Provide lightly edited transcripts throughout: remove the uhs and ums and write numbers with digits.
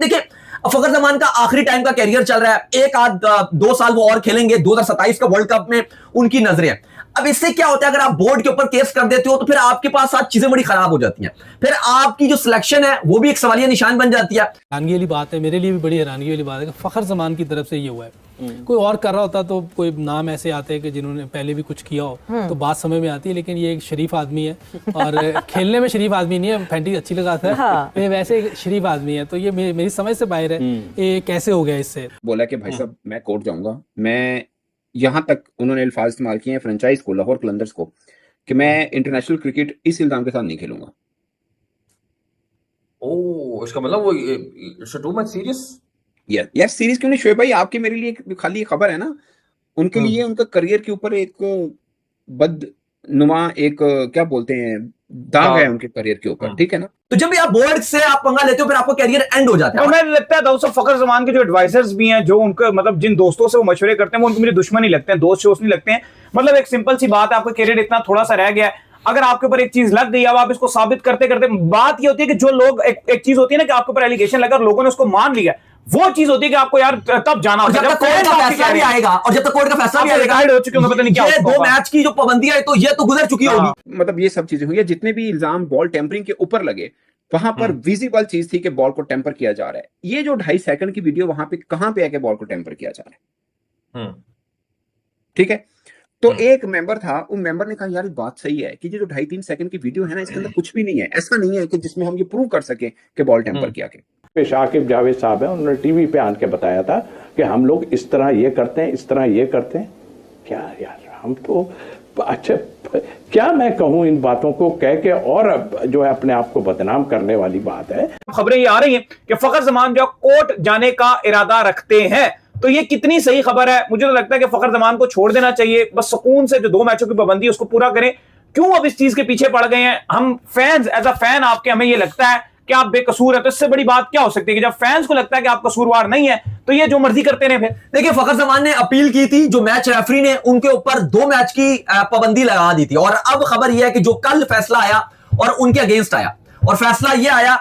देखिए, फखर जमान का आखिरी टाइम का कैरियर चल रहा है, एक आध 2 साल वो और खेलेंगे, 2027 का वर्ल्ड कप में उनकी नजरें हैं। अब इससे क्या होता है, अगर आप बोर्ड के ऊपर केस कर देते हो तो फिर आपके पास साथ चीजें बड़ी खराब हो जाती हैं, फिर आपकी जो सिलेक्शन है वो भी एक सवालिया निशान बन जाती है। हैरानगी वाली बात है, मेरे लिए भी बड़ी हैरानगी वाली बात है कि फखर जमान की तरफ से ये हुआ है। कोई और कर रहा होता तो कोई नाम ऐसे आते हैं कि जिन्होंने पहले भी कुछ किया हो तो बात समझ में आती है, लेकिन ये एक शरीफ आदमी है और खेलने में शरीफ आदमी नहीं है, फैंटी अच्छी लगाता है। हाँ। ये वैसे एक शरीफ आदमी है, तो ये मेरी समझ से बाहर है। ये कैसे हो गया इससे? बोला कि भाई साहब मैं कोर्ट जाऊंगा, मैं यहाँ तक उन्होंने अल्फाज इस्तेमाल किए हैं फ्रेंचाइज को, लाहौर कलंदर्स को, कि मैं इंटरनेशनल क्रिकेट इस इल्जाम के साथ नहीं खेलूंगा। ओह, इसका मतलब वो इट्स टू मच सीरियस। यार सीरीज क्यों नहीं शोएब भाई, आपकी मेरे लिए खाली खबर है ना, उनके लिए उनका करियर के ऊपर एक बदनुमा एक क्या बोलते हैं दाग है उनके करियर के ऊपर, ठीक है ना। तो जब भी आप बोर्ड से आप पंगा लेते हो फिर आपको कैरियर एंड हो जाता है। और मुझे लगता है दोस्तों फखर जमान के जो एडवाइजर्स भी हैं, जो उनके मतलब जिन दोस्तों से वो मशवरे करते हैं, वो उनको मेरे दुश्मन ही लगते हैं, दोस्त शोस्त नहीं लगते हैं। मतलब एक सिंपल सी बात है, आपका कैरियर इतना थोड़ा सा रह गया है, अगर आपके ऊपर एक चीज लग गई, अब आप इसको साबित करते करते, बात ये होती है कि जो लोग एक चीज होती है ना कि आपके ऊपर एलिगेशन लगा और लोगों ने उसको मान लिया, वो चीज होती है कि आपको यार तब जाना होगा, जब तक कोर्ट का फैसला भी आएगा, और जब तक कोर्ट का फैसला भी आएगा, हो चुके होंगे, पता नहीं क्या ये 2 मैच की जो पाबंदियां है तो ये तो गुजर चुकी होगी। मतलब ये सब चीजें हुई है, जितने भी इल्जाम बॉल टेम्परिंग के ऊपर लगे वहां पर विजिबल चीज थी कि बॉल को टेम्पर किया जा रहा है। ये जो 2.5 सेकंड की वीडियो वहां पे कहां पे है कि बॉल को टेम्पर किया जा रहा है, ठीक है। तो एक मेंबर था, उन मेंबर ने कहा यार बात सही है कि ये जो 2.5-3 सेकंड की वीडियो है ना, इसके अंदर कुछ भी नहीं है, ऐसा नहीं है कि जिसमें हम ये प्रूव कर सके कि बॉल टेम्पर किया गया। शाकिब जावेद साहब है, उन्होंने टीवी पे आन के बताया था कि हम लोग इस तरह ये करते हैं, इस तरह ये करते हैं। क्या यार, हम तो अच्छा क्या मैं कहूं इन बातों को कह के, और जो है अपने आप को बदनाम करने वाली बात है। खबरें ये आ रही हैं कि फखर जमान जो कोर्ट जाने का इरादा रखते हैं, तो ये कितनी सही खबर है? मुझे तो लगता है कि फखर जमान को छोड़ देना चाहिए, बस सुकून से जो 2 मैचों की पाबंदी उसको पूरा करें। क्यों अब इस चीज के पीछे पड़ गए हैं? हम फैंस, एज अ फैन आपके, हमें ये लगता है कि आप बेकसूर है, तो इससे बड़ी बात क्या हो सकती है कि जब फैंस को लगता है कि आप कसूरवार नहीं है तो ये जो मर्जी करते रहे। फिर देखिए, फखर जमान ने अपील की थी, जो मैच रेफरी ने उनके ऊपर 2 मैच की पाबंदी लगा दी थी, और अब खबर यह है कि जो कल फैसला आया और उनके अगेंस्ट आया, और फैसला यह आया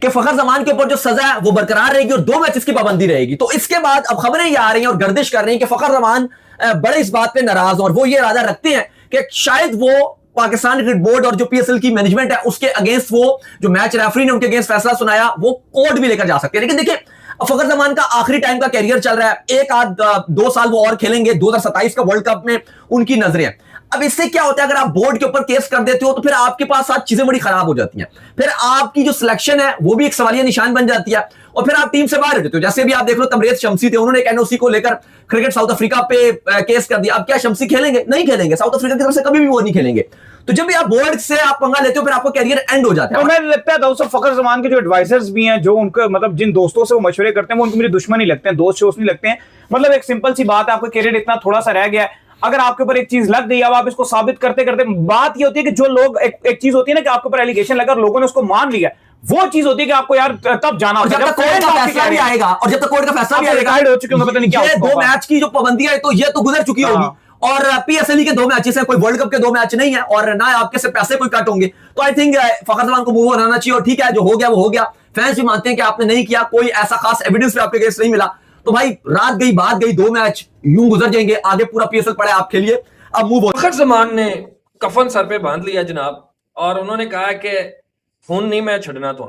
कि फखर जमान के ऊपर जो सजा है वो बरकरार रहेगी और 2 मैचेस की पाबंदी रहेगी। तो इसके बाद अब खबरें ये आ रही हैं और गर्दिश कर रही हैं कि फखर जमान बड़े इस बात पे नाराज हैं और वो ये इरादा रखते हैं कि शायद वो पाकिस्तान क्रिकेट बोर्ड और जो पीएसएल की मैनेजमेंट है उसके अगेंस्ट, वो जो मैच रेफरी ने उनके अगेंस्ट फैसला सुनाया, वो कोर्ट भी लेकर जा सकते हैं। लेकिन देखिए, फखर जमान का आखिरी टाइम का कैरियर चल रहा है, एक आध 2 साल वो और खेलेंगे, 2027 का वर्ल्ड कप में उनकी नजरें हैं। अब इससे क्या होता है, अगर आप बोर्ड के ऊपर केस कर देते हो तो फिर आपके पास साथ चीजें बड़ी खराब हो जाती हैं, फिर आपकी जो सिलेक्शन है वो भी एक सवालिया निशान बन जाती है, और फिर आप टीम से बाहर हो जाते हो। जैसे भी आप देख लो, तबरेज शमसी थे, उन्होंने एक एनओसी को लेकर क्रिकेट साउथ अफ्रीका पे केस कर दिया। अब क्या शमसी खेलेंगे? नहीं खेलेंगे, साउथ अफ्रीका की तरफ से कभी भी वो नहीं खेलेंगे। तो जब भी आप बोर्ड से आप पंगा लेते हो फिर आपको कैरियर एंड हो जाता है। और मुझे लगता है दोस्तों फखर जमान के जो एडवाइजर्स भी हैं, जो उनके मतलब जिन दोस्तों से वो मशवरे करते हैं, वो उनको मेरे दुश्मन ही लगते हैं, दोस्त शोस्त नहीं लगते हैं। मतलब एक सिंपल सी बात है, आपका कैरियर इतना थोड़ा सा रह गया है, अगर आपके ऊपर एक चीज लग गई, अब आप इसको साबित करते करते, बात ये होती है कि जो लोग एक चीज होती है ना कि आपके ऊपर एलिगेशन लगा और लोगों ने उसको मान लिया, वो चीज होती है कि आपको यार तब जाना होगा, जब तक कोर्ट का फैसला भी आएगा, और जब तक कोर्ट का फैसला भी आएगा, हो चुके होंगे, पता नहीं क्या ये 2 मैच की जो पाबंदियां है तो ये तो गुजर चुकी होगी, और पीएसएल के 2 मैचेस हैं, कोई वर्ल्ड कप के 2 मैच नहीं है, और ना आपके से पैसे कोई कट होंगे। तो आई थिंक फखर जमान को मूव ऑन होना चाहिए, और ठीक है, जो हो गया वो हो गया। फैंस भी मानते हैं कि आपने नहीं किया, कोई ऐसा खास एविडेंस भी आपके केस नहीं मिला, तो भाई रात गई बात गई, 2 मैच यूं गुजर जाएंगे, आगे पूरा पीएसएल पड़ा है, आप खेलिए, अब मूव ऑन। फखर जमान ने कफन सर पे बांध लिया जनाब, और उन्होंने कहा कि खून नहीं मैं छड़ना तो।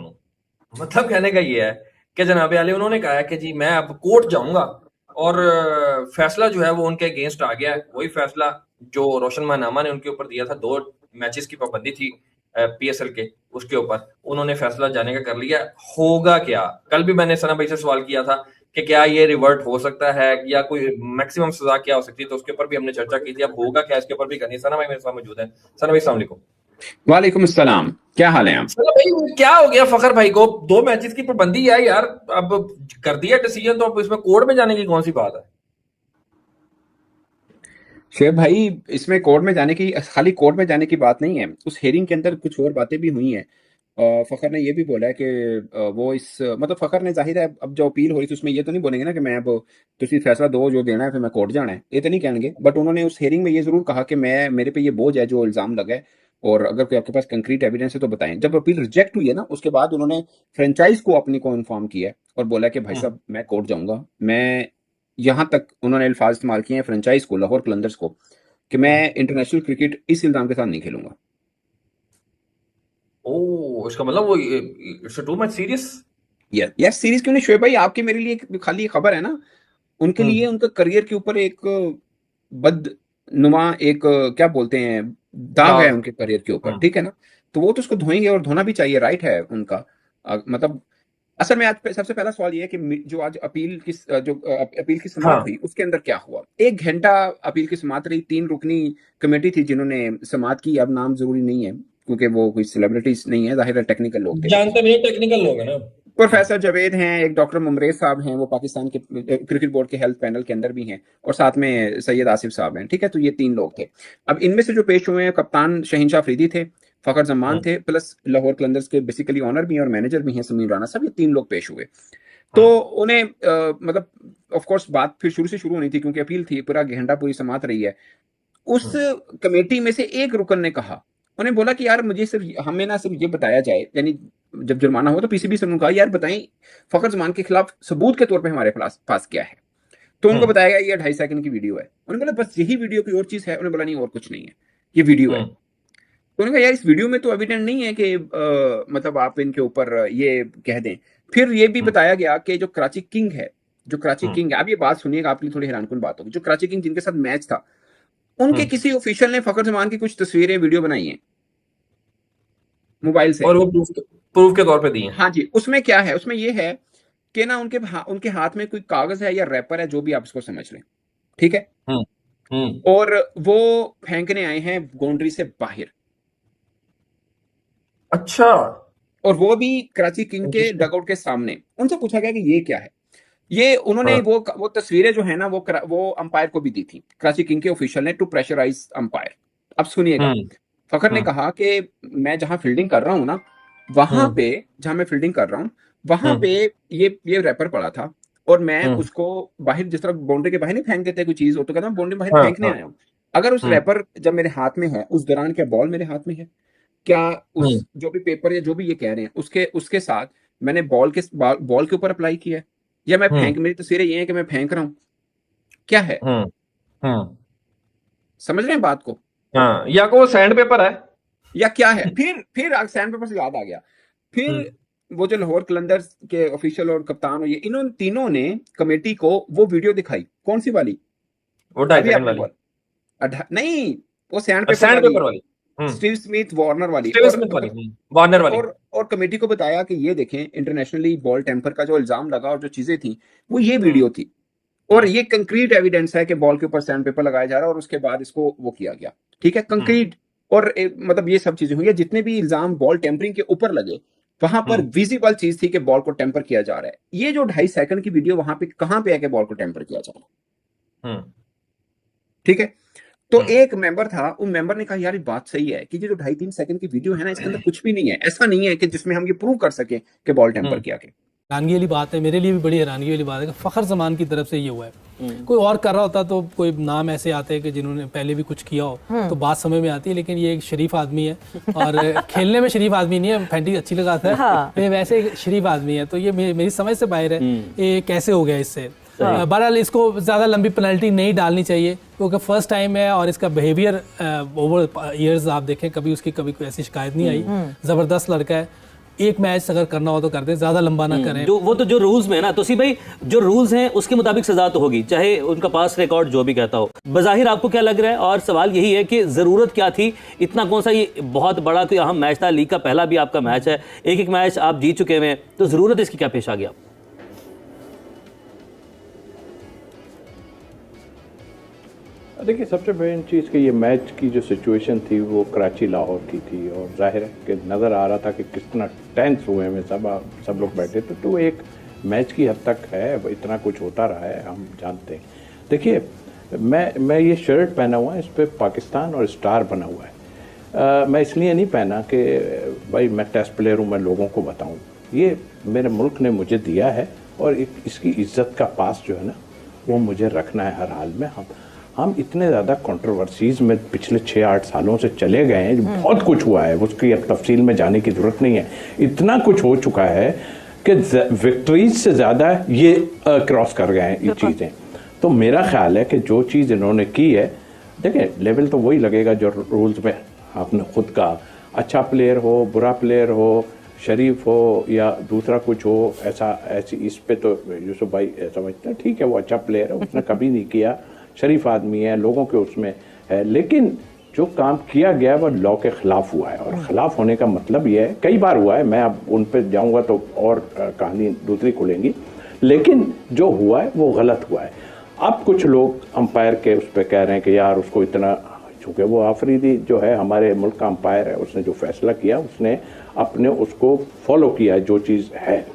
मतलब कहने का ये है कि जनाब आली उन्होंने कहा है कि जी मैं अब कोर्ट जाऊंगा, और फैसला जो है वो उनके अगेंस्ट आ गया है, वही फैसला जो रोशन माहनामा ने उनके ऊपर दिया था, 2 मैचेस की पाबंदी थी पीएसएल के, उसके ऊपर उन्होंने फैसला जाने का कर लिया। होगा क्या? कल भी मैंने सना भाई से सवाल किया था कि क्या ये रिवर्ट हो सकता है या कोई मैक्सिमम सजा क्या हो सकती है, तो उसके ऊपर भी हमने चर्चा की थी। अब होगा क्या, इसके ऊपर भी करनी है। सना भाई मेरे साथ मौजूद है। सना भाई अस्सलाम वालेकुम। वालेकुम अस्सलाम, क्या हाल है आप? सना भाई क्या हो गया फखर भाई को? 2 मैचेस की पाबंदी है यार, अब कर दिया डिसीजन, तो अब इसमें कोर्ट में जाने की कौन सी बात है? शेख भाई, इसमें कोर्ट में जाने की, खाली कोर्ट में जाने की बात नहीं है, उस हेयरिंग के अंदर कुछ और बातें भी हुई हैं। फखर ने ये भी बोला है कि वो इस मतलब फखर ने जाहिर है अब जो अपील हो रही थी उसमें ये तो नहीं बोलेंगे ना कि मैं अब तुसी फैसला दो जो देना है फिर मैं कोर्ट जाना है, ये तो नहीं कहेंगे। बट उन्होंने उस हेयरिंग में ये जरूर कहा कि मैं, मेरे पे ये बोझ है जो इल्जाम लगा है, और अगर कोई आपके पास कंक्रीट एविडेंस है तो बताएं। जब अपील रिजेक्ट हुई है ना, उसके बाद उन्होंने फ्रेंचाइज को अपने को इन्फॉर्म किया है और बोला कि भाई साहब मैं कोर्ट जाऊंगा। मैं यहां तक उन्होंने अल्फाज इस्तेमाल किए हैं फ्रेंचाइज को, लाहौर कलंदर्स को, कि मैं इंटरनेशनल क्रिकेट इस इल्जाम के साथ नहीं खेलूंगा। ओ, इसका मतलब वो it's too much serious. Yes series क्यों नहीं शोएब भाई, आपके मेरे लिए खाली खबर है ना, उनके लिए उनका करियर के ऊपर एक बदनुमा एक क्या बोलते हैं दाग है उनके करियर के ऊपर, ठीक है ना, तो वो तो उसको धोएंगे और धोना भी चाहिए, राइट है उनका। मतलब असल में आज सबसे पहला सवाल ये है कि जो आज अपील की समाअत हुई उसके अंदर क्या हुआ। 1 घंटा अपील की समाअत रही, 3 रुकनी कमेटी थी जिन्होंने समाअत की। अब नाम जरूरी नहीं है क्योंकि वो कोई सेलिब्रिटीज नहीं है, जाहिर है टेक्निकल लोग थे, जानते नहीं, टेक्निकल लोग हैं ना। प्रोफेसर जावेद हैं, एक डॉक्टर मुमरेज साहब हैं, वो पाकिस्तान के क्रिकेट बोर्ड के हेल्थ पैनल के अंदर भी हैं, और साथ में सैयद आसिफ साहब हैं, ठीक है। तो ये 3 लोग थे। अब इनमें से जो पेश हुए हैं, कप्तान शहीनशाह अफरीदी थे, फखर जमान थे, प्लस लाहौर कलंदर्स के बेसिकली ऑनर भी हैं और मैनेजर भी हैं समीर राना साहब, ये 3 लोग पेश हुए। तो उन्हें मतलब ऑफ कोर्स बात फिर शुरू से शुरू होनी थी क्योंकि अपील थी, पूरा घंटा पूरी समाअत रही है। उस कमेटी में से एक रुकन ने कहा, उन्हें बोला कि यार मुझे हमें ना सिर्फ ये बताया जाए, यानी जब जुर्माना हो तो पीसीबी से उन्होंने कहा यार बताएं फखर जमान के खिलाफ सबूत के तौर पे हमारे पास क्या है। तो उनको बताया गया ये 2.5 सेकंड की वीडियो है। उन्होंने बोला बस यही वीडियो, कोई और चीज है? उन्होंने बोला नहीं और कुछ नहीं है, ये वीडियो है। तो उन्होंने कहा यार इस वीडियो में तो एविडेंट नहीं है कि मतलब आप इनके ऊपर ये कह दें। फिर ये भी बताया गया कि जो कराची किंग है, आप ये बात सुनिएगा, आपके लिए थोड़ी हैरानकुन बात होगी। जो कराची किंग जिनके साथ मैच था, उनके किसी ऑफिशियल ने फखर जमान की कुछ तस्वीरें वीडियो बनाई हैं मोबाइल से, और वो प्रूफ के तौर पे दी हैं। हाँ जी। उसमें क्या है? उसमें ये है कि ना उनके हाथ में कोई कागज है या रैपर है, जो भी आप इसको समझ लें, ठीक है। और वो फेंकने आए हैं बाउंड्री से बाहर। अच्छा। और वो भी कराची किंग के डगआउट के सामने। उनसे पूछा गया कि ये क्या है? ये उन्होंने वो तस्वीरें जो है ना वो अंपायर को भी दी थी, कराची किंग के ऑफिशियल ने, टू प्रेशराइज अंपायर। अब सुनिएगा, फखर ने कहा कि मैं जहां फील्डिंग कर रहा हूं ना, वहां पे जहां मैं फील्डिंग कर रहा हूं वहां पे ये रैपर पड़ा था और मैं उसको बाहर, जिस तरह बाउंड्री के बाहर नहीं फेंक देते कोई चीज हो, तो कहता हूं बाउंड्री बाहर फेंकने आया हूं। अगर उस रैपर जब मेरे हाथ में है, उस दौरान क्या बॉल मेरे हाथ में है? क्या उस जो भी पेपर या जो भी ये कह रहे हैं उसके साथ मैंने बॉल के ऊपर अप्लाई किया है, या मैं मेरी तस्वीरें ये है कि मैं फेंक रहा हूं? क्या है? समझ रहे हैं बात को? हाँ, या को सैंड पेपर है या क्या है? फिर सैंड पेपर से याद आ गया, फिर वो जो लाहौर कलंदर्स के ऑफिशियल और कप्तान हो, ये इन तीनों ने कमेटी को वो वीडियो दिखाई। कौन सी वाली? वो 2.5 सेकंड वाली नहीं, वो सैंड पेपर वाली, स्टीव स्मिथ वार्नर वाली। और कमेटी को बताया कि ये देखें, इंटरनेशनली बॉल टेम्पर का जो इल्जाम लगा और जो चीजें थी वो ये वीडियो थी, और ये कंक्रीट एविडेंस है कि बॉल के ऊपर सैंड पेपर लगाया जा रहा है और उसके बाद इसको वो किया गया, ठीक है, कंक्रीट। और मतलब ये सब चीजें हुई है। जितने भी इल्जाम बॉल टेम्परिंग के ऊपर लगे, वहां पर विजिबल चीज थी कि बॉल को टेम्पर किया जा रहा है। ये जो 2.5 सेकंड की वीडियो वहां पे कहां पे है कि बॉल को टेम्पर किया जा रहा है, ठीक है। तो एक मेंबर था, उन मेंबर ने कहा यार ये बात सही है कि ये जो 2.5-3 सेकंड की वीडियो है ना, इसके अंदर कुछ भी नहीं है, ऐसा नहीं है कि जिसमें हम ये प्रूव कर सके कि बॉल टेम्पर किया गया। हैरानगी वाली बात है, मेरे लिए भी बड़ी हैरानगी वाली बात है कि फखर जमान की तरफ से ये हुआ है। कोई और कर रहा होता तो कोई नाम ऐसे आते हैं कि जिन्होंने पहले भी कुछ किया हो तो बात समझ में आती है, लेकिन ये एक शरीफ आदमी है और खेलने में शरीफ आदमी नहीं है, फैंटी अच्छी लगाता है, हाँ। ये वैसे एक शरीफ आदमी है, तो ये मेरी समझ से बाहर है ये कैसे हो गया इससे। बहरहाल इसको ज़्यादा लंबी पेनल्टी नहीं डालनी चाहिए क्योंकि फर्स्ट टाइम है और इसका बिहेवियर ओवर ईयर्स आप देखें कभी कोई ऐसी शिकायत नहीं आई। ज़बरदस्त लड़का है, एक मैच अगर करना हो तो कर दें, ज्यादा लंबा ना करें। जो रूल्स में है ना, तो सी भाई जो रूल्स हैं उसके मुताबिक सजा तो होगी, चाहे उनका पास रिकॉर्ड जो भी कहता हो। बज़ाहिर आपको क्या लग रहा है, और सवाल यही है कि जरूरत क्या थी? इतना कौन सा ये बहुत बड़ा कोई अहम मैच था, लीग का पहला भी आपका मैच है, एक मैच आप जीत चुके हैं, तो जरूरत इसकी क्या पेश आ गया? देखिए, सबसे मेन चीज़ कि ये मैच की जो सिचुएशन थी वो कराची लाहौर की थी, और जाहिर है कि नज़र आ रहा था कि कितना टेंस हुए में सब लोग बैठे थे, तो एक मैच की हद तक है, इतना कुछ होता रहा है, हम जानते हैं। देखिए, मैं ये शर्ट पहना हुआ है, इस पर पाकिस्तान और स्टार बना हुआ है। मैं इसलिए नहीं पहना कि भाई मैं टेस्ट प्लेयर हूँ, मैं लोगों को बताऊँ। ये मेरे मुल्क ने मुझे दिया है और इसकी इज्जत का पास जो है ना, वो मुझे रखना है हर हाल में। हम इतने ज़्यादा कंट्रोवर्सीज में पिछले 6-8 सालों से चले गए हैं, बहुत कुछ हुआ है, उसकी अब तफसील में जाने की ज़रूरत नहीं है। इतना कुछ हो चुका है कि विक्ट्रीज से ज़्यादा ये क्रॉस कर गए हैं ये चीज़ें। तो मेरा ख्याल है कि जो चीज़ इन्होंने की है, देखें लेवल तो वही लगेगा जो रूल्स में आपने खुद का, अच्छा प्लेयर हो, बुरा प्लेयर हो, शरीफ हो या दूसरा कुछ हो, ऐसी इस पे तो यूसुफ भाई समझते हैं ठीक है वो अच्छा प्लेयर है, उसने कभी नहीं किया, शरीफ आदमी है, लोगों के उसमें है, लेकिन जो काम किया गया वो लॉ के खिलाफ हुआ है। और खिलाफ होने का मतलब ये है, कई बार हुआ है, मैं अब उन पे जाऊंगा तो और कहानी दूसरी खुलेंगी, लेकिन जो हुआ है वो गलत हुआ है। अब कुछ लोग अंपायर के उस पर कह रहे हैं कि यार उसको इतना, चूँकि वो आफरीदी जो है हमारे मुल्क का अंपायर है, उसने जो फैसला किया उसने अपने उसको फॉलो किया है जो चीज़ है,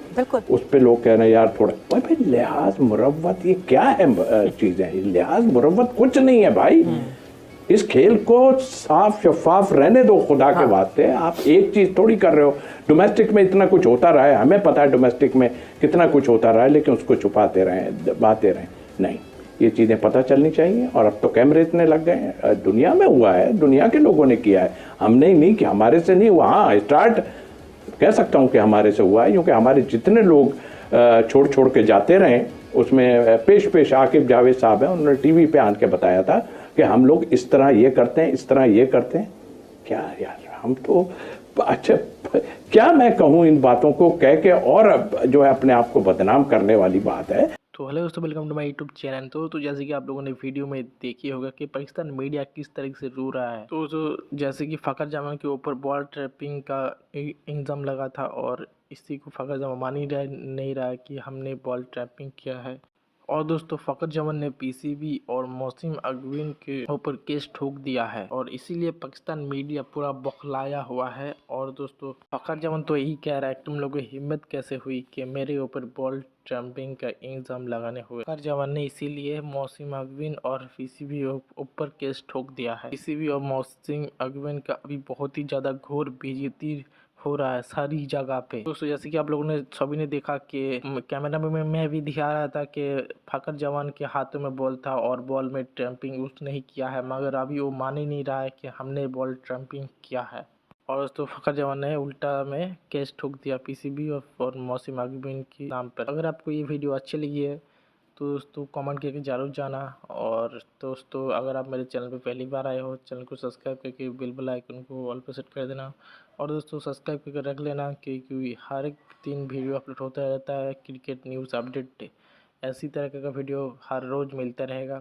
उस पे लोग कह रहे हैं यार थोड़ा भाई लिहाज मुरव्वत ये क्या है चीज़ें, लिहाज मुरव्वत कुछ नहीं है भाई। इस खेल को साफ शफाफ रहने दो खुदा के वास्ते। आप एक चीज़ थोड़ी कर रहे हो, डोमेस्टिक में इतना कुछ होता रहा है, हमें पता है डोमेस्टिक में कितना कुछ होता रहा है, लेकिन उसको छुपाते रहें, दबाते रहें, नहीं, ये चीज़ें पता चलनी चाहिए। और अब तो कैमरे इतने लग गए हैं, दुनिया में हुआ है, दुनिया के लोगों ने किया है, हमने ही नहीं कि हमारे से नहीं हुआ। हाँ स्टार्ट कह सकता हूँ कि हमारे से हुआ है, क्योंकि हमारे जितने लोग छोड़ छोड़ के जाते रहे उसमें पेश आकिब जावेद साहब हैं, उन्होंने टीवी पे आन के बताया था कि हम लोग इस तरह ये करते हैं, इस तरह ये करते हैं। क्या यार हम तो अच्छा क्या मैं कहूँ इन बातों को कह के, और जो है अपने आप को बदनाम करने वाली बात है। तो हेलो दोस्तों, welcome to my YouTube channel. तो जैसे कि आप लोगों ने वीडियो में देखी होगा कि पाकिस्तान मीडिया किस तरीके से रो रहा है। तो जैसे कि फ़खर जमान के ऊपर बॉल ट्रैपिंग का इल्ज़ाम लगा था और इसी को फ़खर जमान मान ही नहीं रहा है कि हमने बॉल ट्रैपिंग किया है। और दोस्तों फ़खर जमान ने पीसीबी और मौसिम अगविन के ऊपर केस ठोक दिया है और इसीलिए पाकिस्तान मीडिया पूरा बौखलाया हुआ है। और दोस्तों फ़खर जमान तो यही कह रहा है तुम लोगों की हिम्मत कैसे हुई कि मेरे ऊपर बॉल ट्रैपिंग का इल्ज़ाम लगाने हुए। फ़खर जमान ने इसीलिए मौसिम अगविन और पीसीबी ऊपर केस ठोक दिया है। पीसीबी और मौसिम अगविन का अभी बहुत ही ज़्यादा घोर बेइज्जती हो रहा है सारी जगह पे। दोस्तों जैसे कि आप लोगों ने सभी ने देखा कि कैमरा में मैं भी दिखा रहा था कि फ़खर जमान के हाथों में बॉल था और बॉल में ट्रैपिंग उसने ही किया है, मगर अभी वो मान ही नहीं रहा है कि हमने बॉल ट्रैपिंग किया है। और दोस्तों फ़खर जमान ने उल्टा में केस ठोक दिया पीसीबी और मौसिम अगविन के नाम पर। अगर आपको ये वीडियो अच्छी लगी है तो दोस्तों कमेंट करके ज़रूर जाना। और दोस्तों अगर आप मेरे चैनल पे पहली बार आए हो, चैनल को सब्सक्राइब करके बेल आइकन को ऑल पे सेट कर देना। और दोस्तों सब्सक्राइब करके रख लेना क्योंकि हर एक दिन वीडियो अपलोड होता रहता है, क्रिकेट न्यूज़ अपडेट ऐसी तरह का वीडियो हर रोज़ मिलता रहेगा।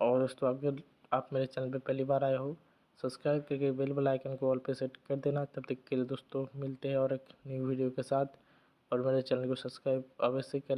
और दोस्तों अगर आप मेरे चैनल पे पहली बार आए हो, सब्सक्राइब करके बेल आइकन को ऑल पे सेट कर देना। तब तक के लिए दोस्तों मिलते हैं और एक न्यू वीडियो के साथ, और मेरे चैनल को सब्सक्राइब अवश्य कर